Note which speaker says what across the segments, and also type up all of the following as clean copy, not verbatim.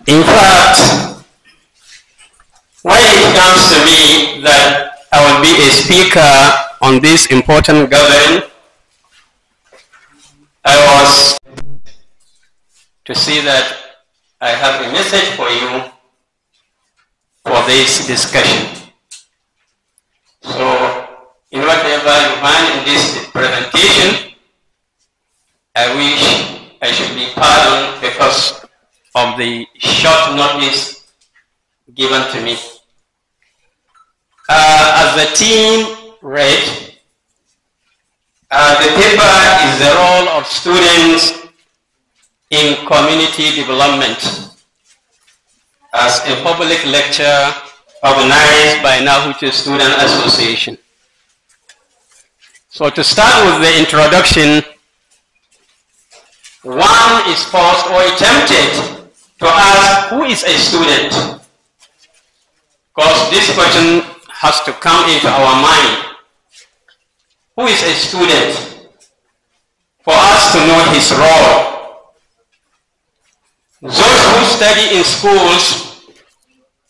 Speaker 1: In fact, when it comes to me that I will be a speaker on this important gathering, I was to see that I have a message for you for this discussion. So, in whatever you find in this presentation, I wish I should be pardoned because of the short notice given to me. As the team read, the paper is the role of students in community development as a public lecture organized by NAHUCE Student Association. So to start with the introduction, one is forced or attempted to ask, who is a student? Because this question has to come into our mind. Who is a student? For us to know his role. Those who study in schools,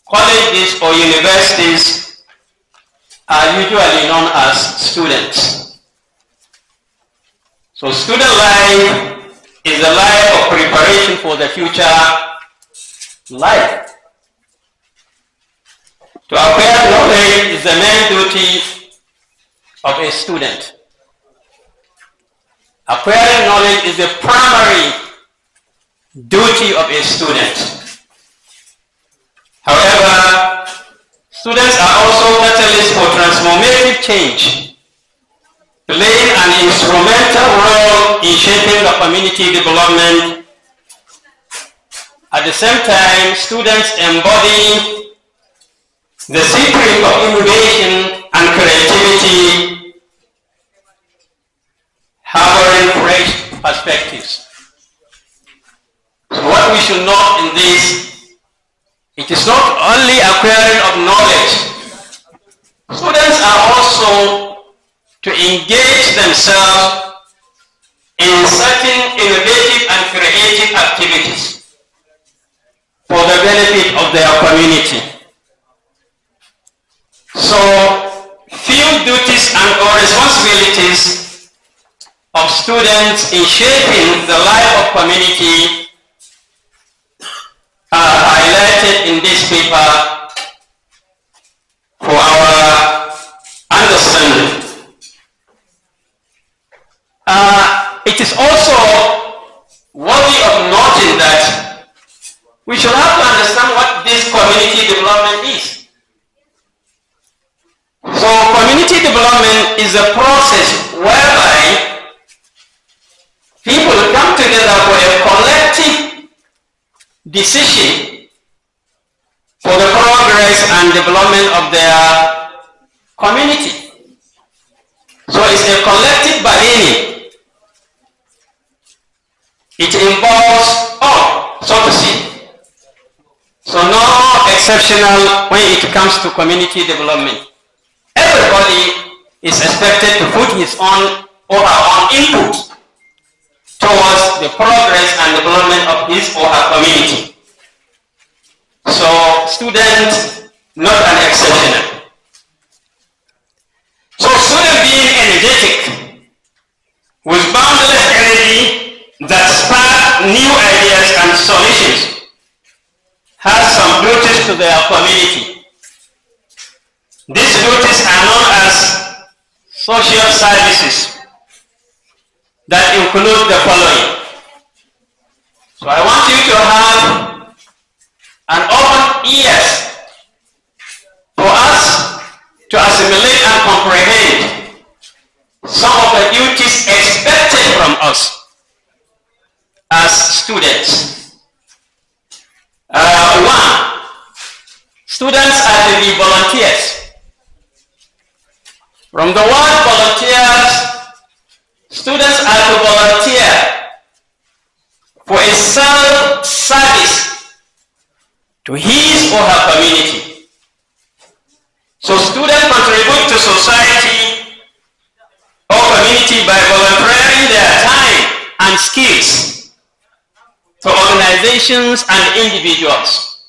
Speaker 1: colleges or universities are usually known as students. So student life is a life of preparation for the future life. To acquire knowledge is the main duty of a student. Acquiring knowledge is the primary duty of a student. However, students are also catalysts for transformative change, playing an instrumental role in shaping the community development. At the same time, students embody the secret of innovation and creativity, harboring fresh perspectives. So what we should know in this, it is not only acquiring of knowledge. Students are also to engage themselves in certain innovative and creative activities for the benefit of their community. So, few duties and or responsibilities of students in shaping the life of community are highlighted in this paper for our understanding. It is also worthy of noting that we should have to understand what this community development is. So community development is a process whereby people come together for a collective decision for the progress and development of their community. So it's a collective bargaining. It involves all, so to speak. So no exceptional when it comes to community development. Everybody is expected to put his own or her own input towards the progress and development of his or her community. So students, not an exception. So students being energetic with boundless energy that spark new ideas and solutions has some duties to their community. These duties are known as social services that include the following. So I want you to have an open ears for us to assimilate and comprehend some of the duties expected from us as students. One, students are to be volunteers. From the word volunteers, students are to volunteer for a self-service to his or her community. So students contribute to society or community by volunteering their time and skills to organizations and individuals.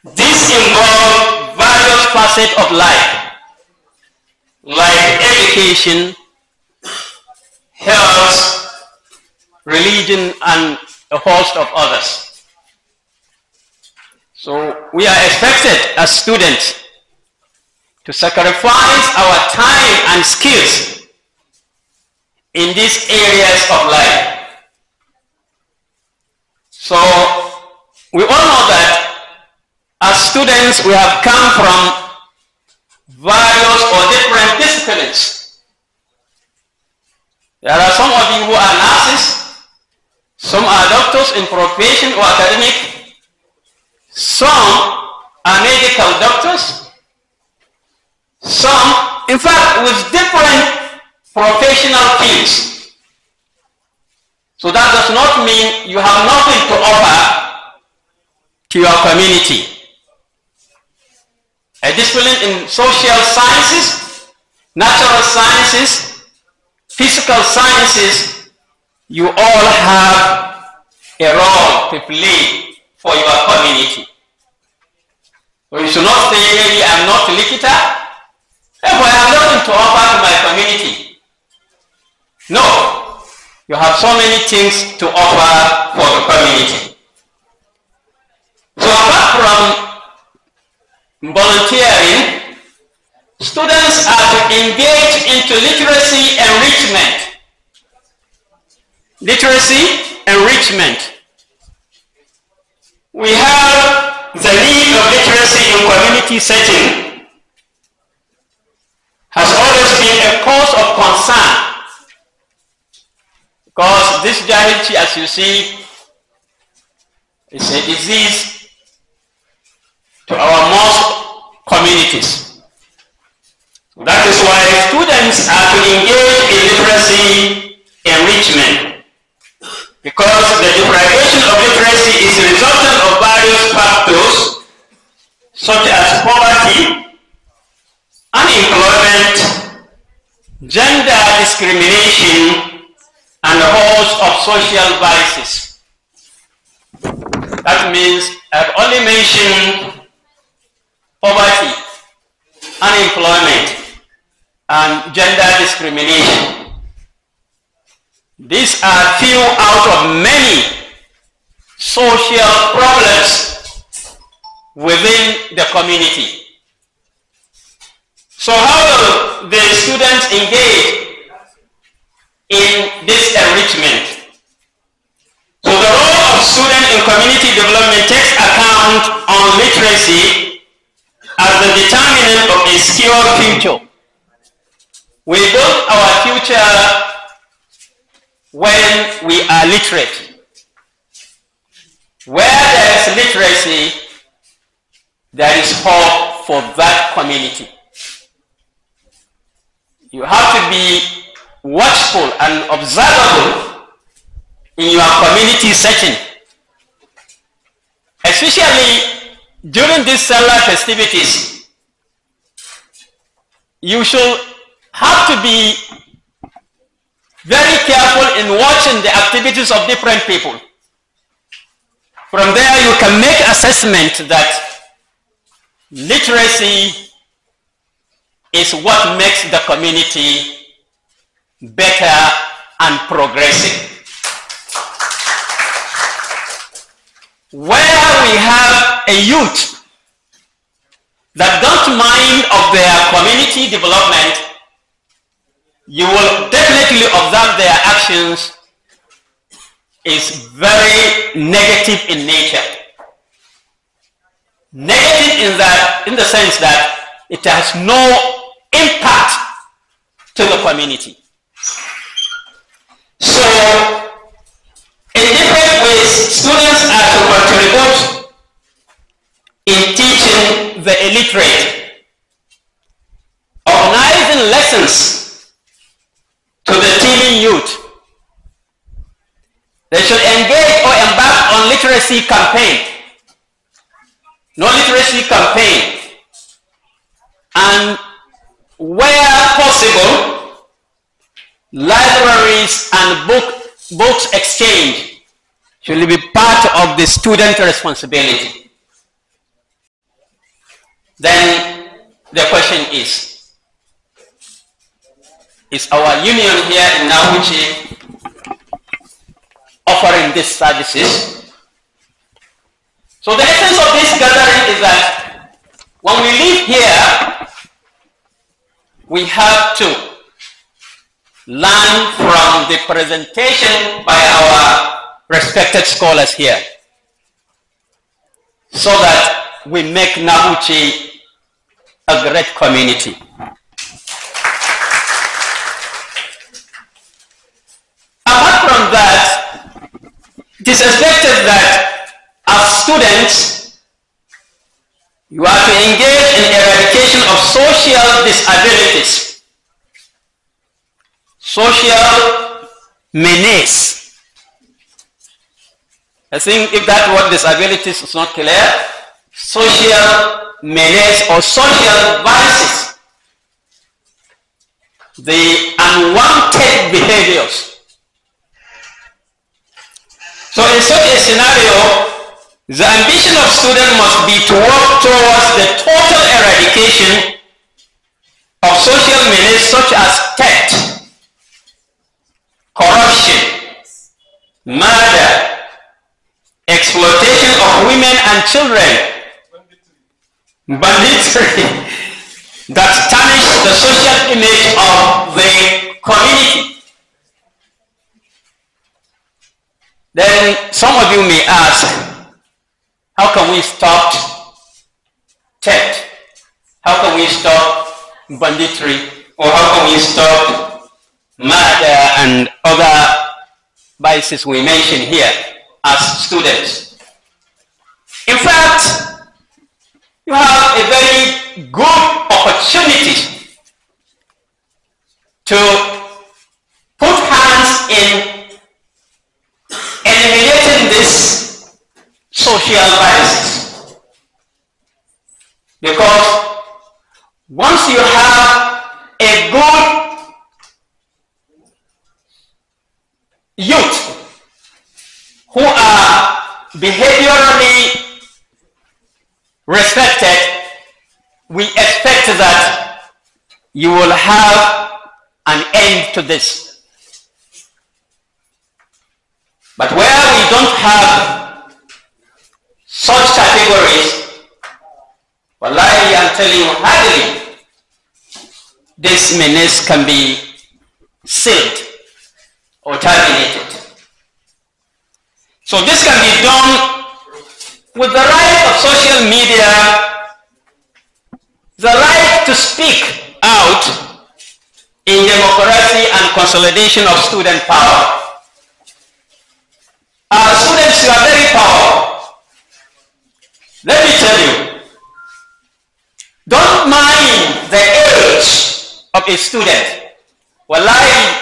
Speaker 1: This involves various facets of life, like education, health, religion, and a host of others. So we are expected as students to sacrifice our time and skills in these areas of life. So we all know that as students we have come from various or different disciplines. There are some of you who are nurses, some are doctors in profession or academic, some are medical doctors, some, in fact, with different professional fields. So that does not mean you have nothing to offer to your community. A discipline in social sciences, natural sciences, physical sciences, you all have a role to play for your community. So you should not say, maybe I'm not a likita, therefore I have nothing to offer to my community. No. You have so many things to offer for the community. So apart from volunteering, students are to engage into literacy enrichment. Literacy enrichment. We have the need of literacy in community setting has always been a cause of concern. Because this jahilchi, as you see, is a disease to our most communities. That is why students are to engage in literacy enrichment. Because the deprivation of literacy is a resultant of various factors such as poverty, unemployment, gender discrimination, and a host of social vices. That means I've only mentioned poverty, unemployment, and gender discrimination. These are few out of many social problems within the community. So how will the students engage in this enrichment? So the role of student in community development takes account on literacy as the determinant of a secure future. We build our future when we are literate. Where there is literacy, there is hope for that community. You have to be watchful and observable in your community setting, especially during these Salah festivities. You should have to be very careful in watching the activities of different people. From there you can make assessment that literacy is what makes the community better and progressive. Where we have a youth that don't mind of their community development, you will definitely observe their actions is very negative in nature. Negative in the sense that it has no impact to the community. So, in different ways, students are to contribute in teaching the illiterate, organizing lessons to the teeming youth. They should engage or embark on literacy campaign, no literacy campaign, and where possible, libraries and books exchange should be part of the student responsibility. Then the question is our union here in NAHUCE offering these services? So the essence of this gathering is that when we live here, we have to learn from the presentation by our respected scholars here, so that we make NAHUCE a great community. Apart from that, it is expected that as students, you are to engage in eradication of social disabilities, social menace. I think if that word disabilities is not clear, social menace or social vices, the unwanted behaviors. So in such a scenario, the ambition of students must be to work towards the total eradication of social menace such as theft, corruption, murder, exploitation of women and children, banditry that tarnish the social image of the community. Then some of you may ask, how can we stop theft? How can we stop banditry? Or how can we stop murder and other vices we mention here as students? In fact, you have a very good opportunity to put hands in eliminating this social vices. Because once you have a good youth who are behaviorally respected, we expect that you will have an end to this. But where we don't have such categories, wallahi, I'm telling you, hardly this menace can be sealed or terminated. So this can be done with the right of social media, the right to speak out in democracy and consolidation of student power. Students, you are very powerful. Let me tell you, don't mind the age of a student. Wallahi,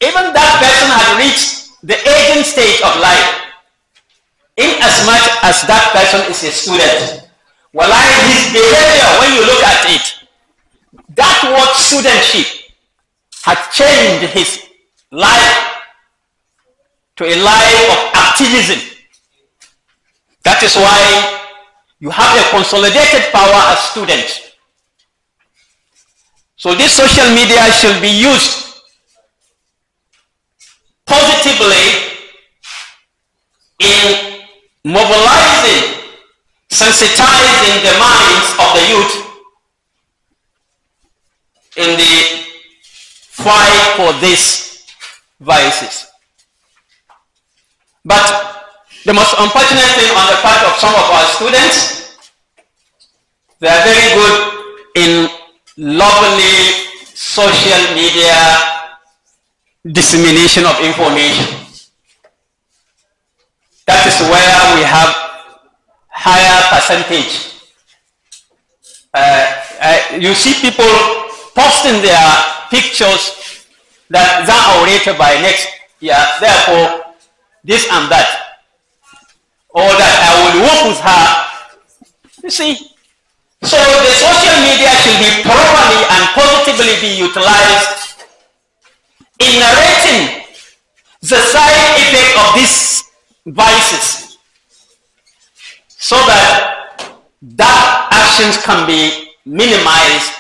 Speaker 1: even that person has reached the aging stage of life. In as much as that person is a student, wallahi, his behavior, when you look at it, that word studentship has changed his life to a life of activism. That is why you have a consolidated power as students. So this social media should be used positively in mobilizing, sensitizing the minds of the youth in the fight for these vices. But the most unfortunate thing on the part of some of our students, they are very good in lovely social media dissemination of information. That is where we have higher percentage. You see people posting their pictures that are rated by next year, therefore this and that, or that I will work with her. You see, so the social media should be properly and positively be utilized in narrating the side effect of this vices, so that actions can be minimized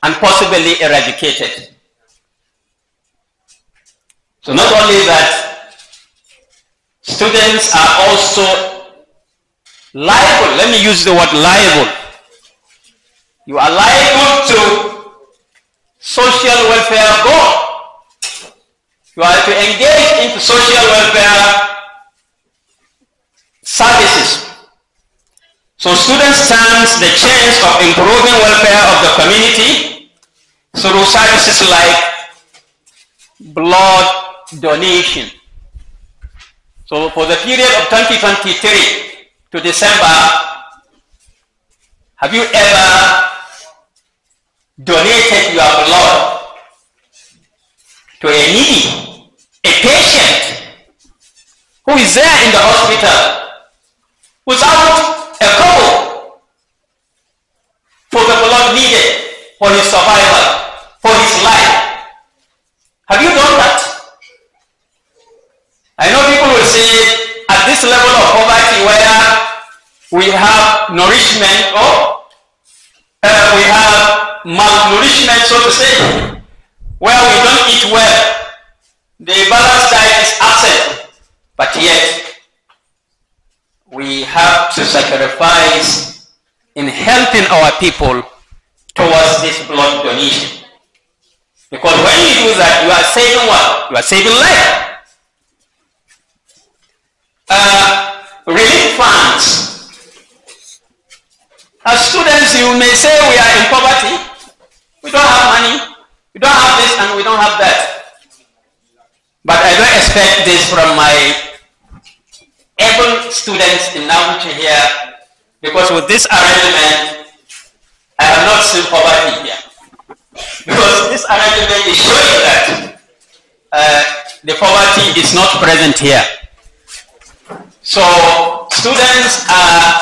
Speaker 1: and possibly eradicated. So not only that, students are also liable. Let me use the word liable. You are liable to social welfare goal. You are to engage into social welfare services. So students stand the chance of improving welfare of the community through services like blood donation. So for the period of 2023 to December, have you ever donated your blood to a needy, a patient who is there in the hospital without a couple for the blood needed for his survival, for his life? Have you done that? I know people will say at this level of poverty where we have nourishment or we have malnourishment, so to say, where we don't eat well, the balanced diet is absent, but yet we have to sacrifice in helping our people towards this blood donation. Because when you do that, you are saving what? You are saving life. Relief funds. As students, you may say we are in poverty. We don't have money. We don't have this and we don't have that. But I don't expect this from my able students in NAHUCE here, because with this arrangement, I have not seen poverty here. Because this arrangement is showing that the poverty is not present here. So students are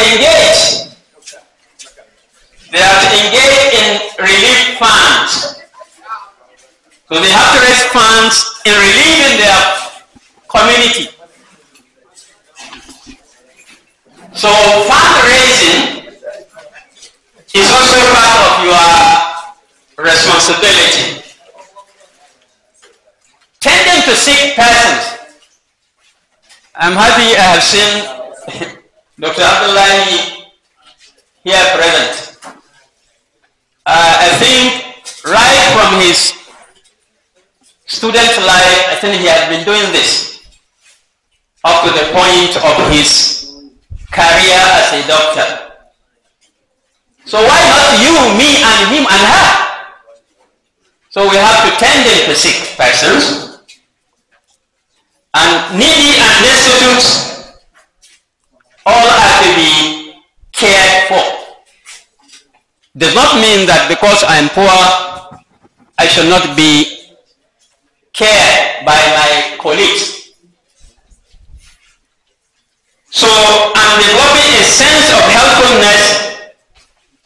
Speaker 1: engaged. They are to engage in relief funds. So they have to raise funds in relieving their community. So fundraising is also part of your responsibility. Tending to sick persons. I'm happy I have seen Dr. Abdullahi here present. I think right from his student life, I think he has been doing this up to the point of his career as a doctor. So why not you, me, and him, and her? So we have to tend to sick persons and needy and destitute. All have to be cared for. Does not mean that because I am poor, I should not be cared by my colleagues. So I'm developing a sense of helpfulness,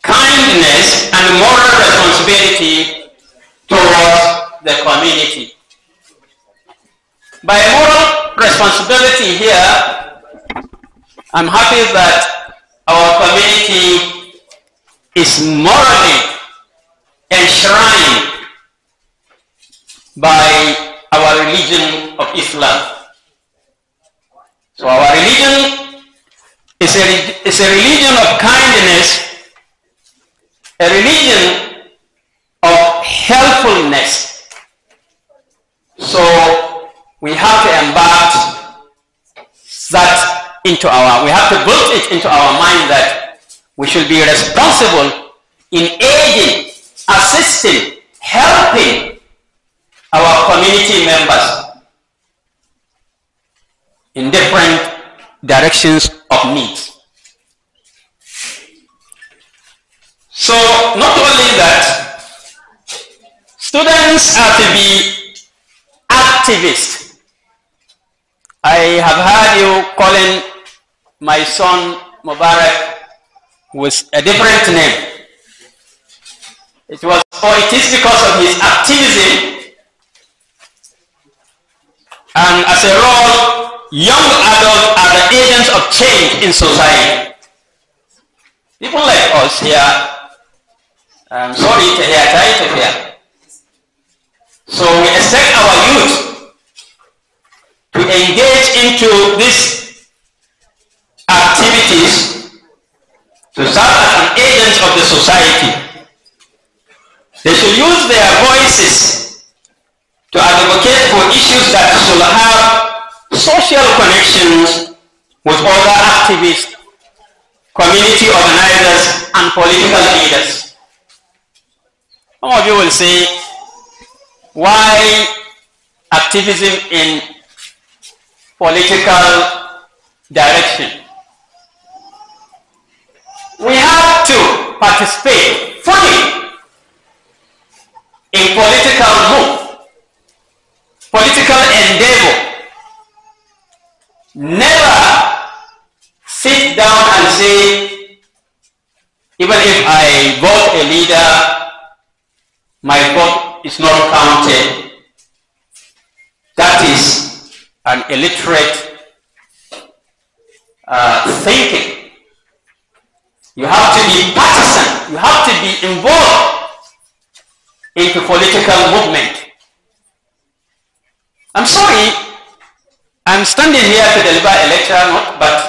Speaker 1: kindness, and moral responsibility towards the community. By moral responsibility here, I'm happy that our community is morally enshrined by our religion of Islam. So our religion is a religion of kindness, a religion of helpfulness. So we have to embark that into we have to build it into our mind that we should be responsible in aiding, assisting, helping our community members in different directions of needs. So not only that, students are to be activists. I have heard you calling my son Mubarak with a different name. It is because of his activism And as a role, young adults are the agents of change in society. People like us here, I'm sorry to hear, tired to hear. So we expect our youth to engage into these activities to serve as an agent of the society. They should use their voices to advocate for issues that should have social connections with other activists, community organizers, and political leaders. Some of you will say, why activism in political direction? We have to participate fully in political move, political endeavor. Never sit down and say, even if I vote a leader, my vote is not counted. That is an illiterate thinking. You have to be partisan. You have to be involved into political movement. I'm sorry, I'm standing here to deliver a lecture, but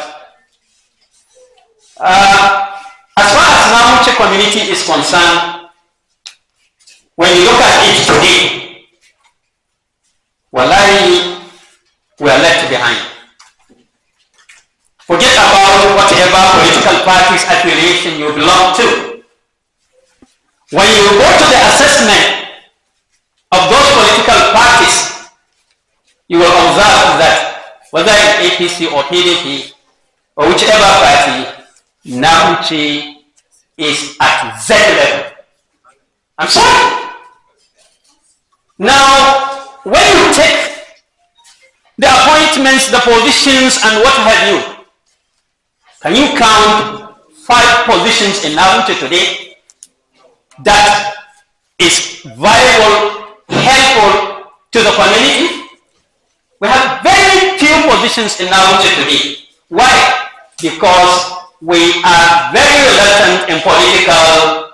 Speaker 1: as far as NAHUCE community is concerned, when you look at it today, wallahi, we are left behind. Forget about whatever political party's affiliation you belong to. When you go to the assessment of those political parties, you will observe that whether it's APC or PDP or whichever party, NAHUCE is at Z level. I'm sorry. Now, when you take the appointments, the positions, and what have you, can you count 5 positions in NAHUCE today that is viable, helpful to the community? We have very few positions in NAHUCE today. Why? Because we are very reluctant in political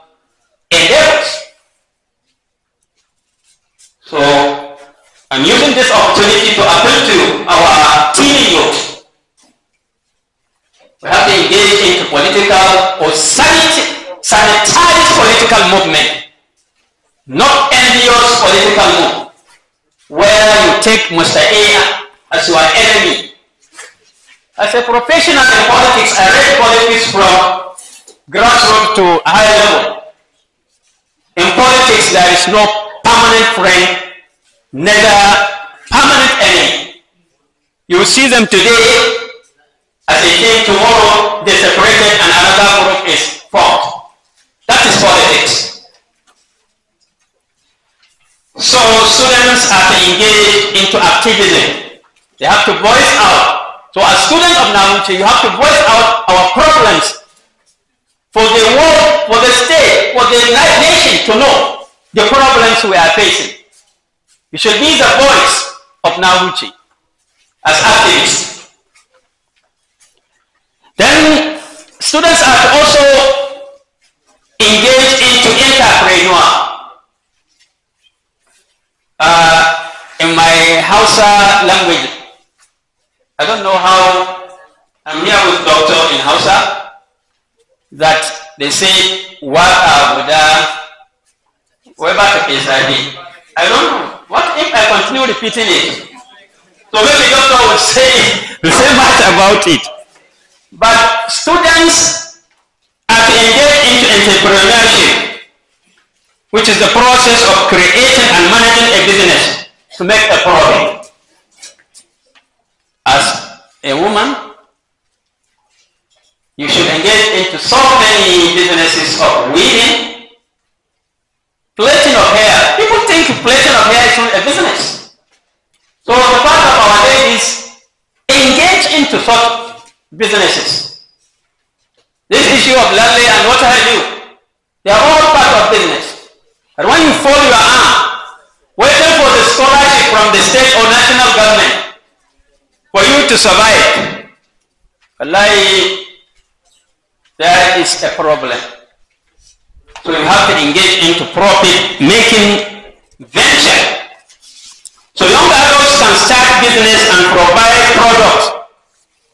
Speaker 1: endeavors. So, I'm using this opportunity to appeal to our teen youth. We have to engage into political or sanitary political movement, not envious political move, where you take Mr. A as your enemy. As a professional in politics, I read politics from grassroots to high level. In politics, there is no permanent friend, neither permanent enemy. You see them today as a team, tomorrow they separated and another group is formed. That is politics. So students are to engage into activism. They have to voice out. So as students of NAHUCE, you have to voice out our problems for the world, for the state, for the nation to know the problems we are facing. You should be the voice of NAHUCE as activists. Then students are to also engage into entrepreneur. In my Hausa language, I don't know how, I'm here with doctor in Hausa, that they say, waka guda, weba to pesabi. I don't know. What if I continue repeating it? So maybe doctor will say much about it. But students are to engage into entrepreneurship, which is the process of creating and managing a business to make a profit. As a woman, you should engage into so many businesses of weaving, plaiting of hair. People think plaiting of hair is not a business. So the part of our day is engage into such businesses. This issue of lawali and what have you, they are all part of business. And when you fold your arm, waiting for the scholarship from the state or national government to survive, wallahi, there is a problem. So you have to engage into profit-making venture. So young adults can start business and provide products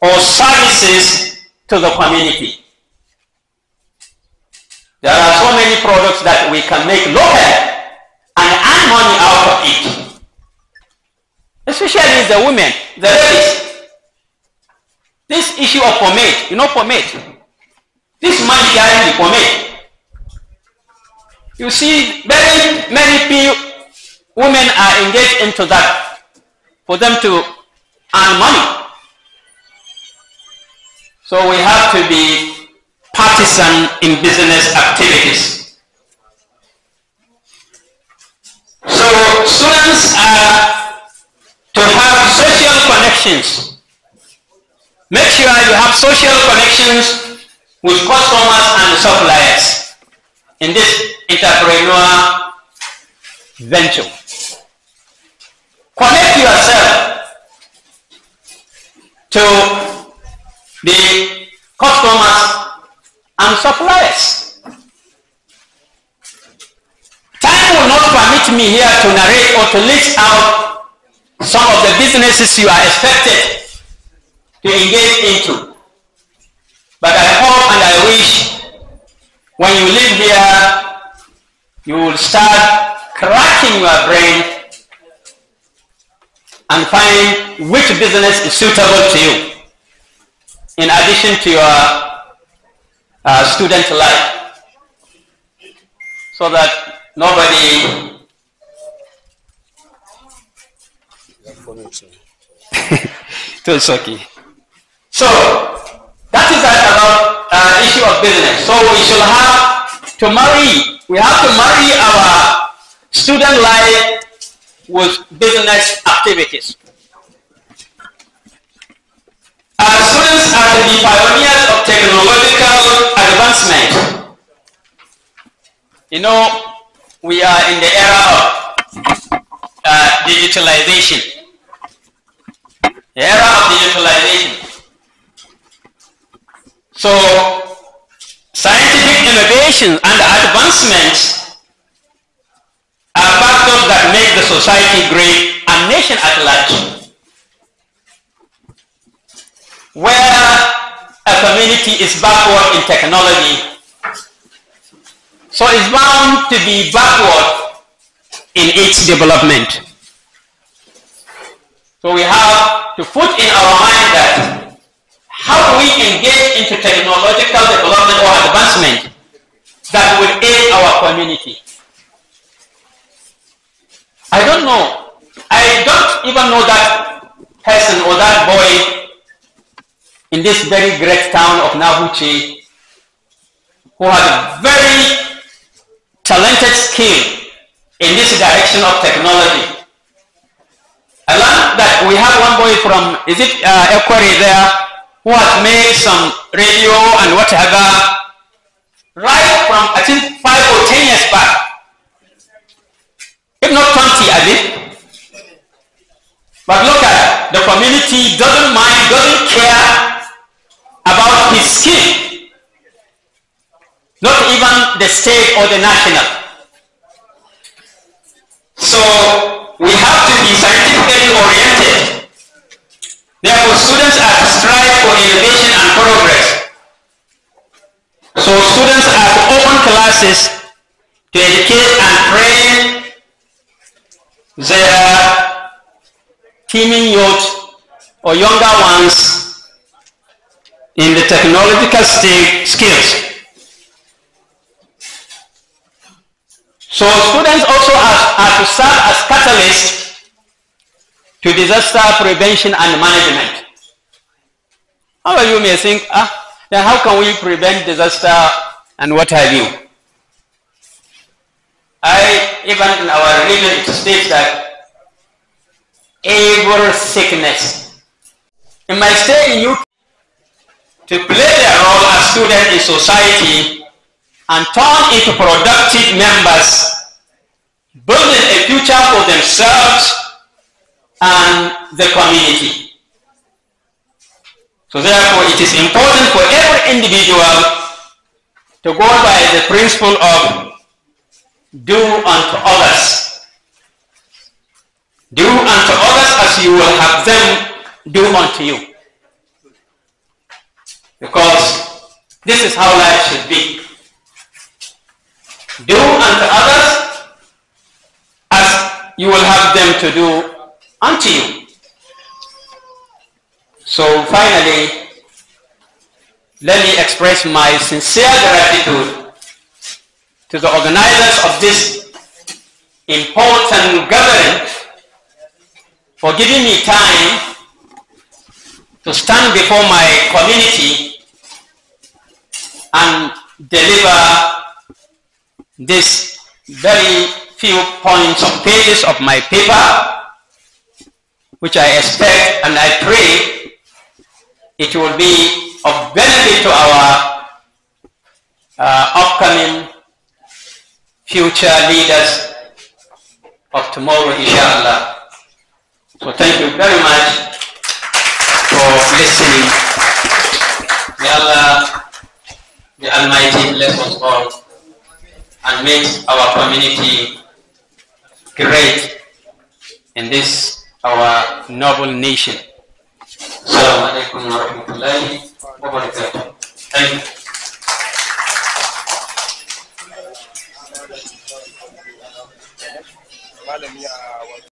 Speaker 1: or services to the community. There are so many products that we can make local and earn money out of it. Especially the women, the ladies. This issue of pomade, you know pomade? This money carrying pomade. You see, very many women are engaged into that for them to earn money. So we have to be partisan in business activities. So students are to have social connections. Make sure you have social connections with customers and suppliers in this entrepreneurial venture. Connect yourself to the customers and suppliers. Time will not permit me here to narrate or to list out some of the businesses you are expected to engage into. But I hope and I wish when you live here, you will start cracking your brain and find which business is suitable to you in addition to your student life, so that nobody it's okay. So that is about issue of business. So we should have to marry. We have to marry our student life with business activities. Our students are to be pioneers of technological advancement. You know, we are in the era of digitalization. The era of digitalization. So, scientific innovation and advancements are factors that make the society great and nation at large. Where a community is backward in technology, so it's bound to be backward in its development. So we have to put in our mind that how do we engage into technological development or advancement that will aid our community? I don't know. I don't even know that person or that boy in this very great town of NAHUCE who has a very talented skill in this direction of technology. I learned that we have one boy from, is it Equary there, who has made some radio and whatever, right from I think 5 or 10 years back. If not 20, I think. But look at the community doesn't mind, doesn't care about his skill. Not even the state or the national. So we have to be scientifically oriented. Therefore, students are to strive for innovation and progress. So students are to open classes to educate and train their teeming youth or younger ones in the technological skills. So students also are to serve as catalysts to disaster prevention and management. How you may think, then how can we prevent disaster and what have you? Even in our religion it states that every sickness. In my stay in UK, to play their role as students in society and turn into productive members, building a future for themselves and the community. So therefore, it is important for every individual to go by the principle of do unto others. Do unto others as you will have them do unto you. Because this is how life should be. Do unto others as you will have them to do unto you. So finally, let me express my sincere gratitude to the organizers of this important gathering for giving me time to stand before my community and deliver this very few points of pages of my paper, which I expect and I pray it will be of benefit to our upcoming future leaders of tomorrow, inshallah. So thank you very much for listening. May Allah, the Almighty, bless us all and make our community great in this, our noble nation.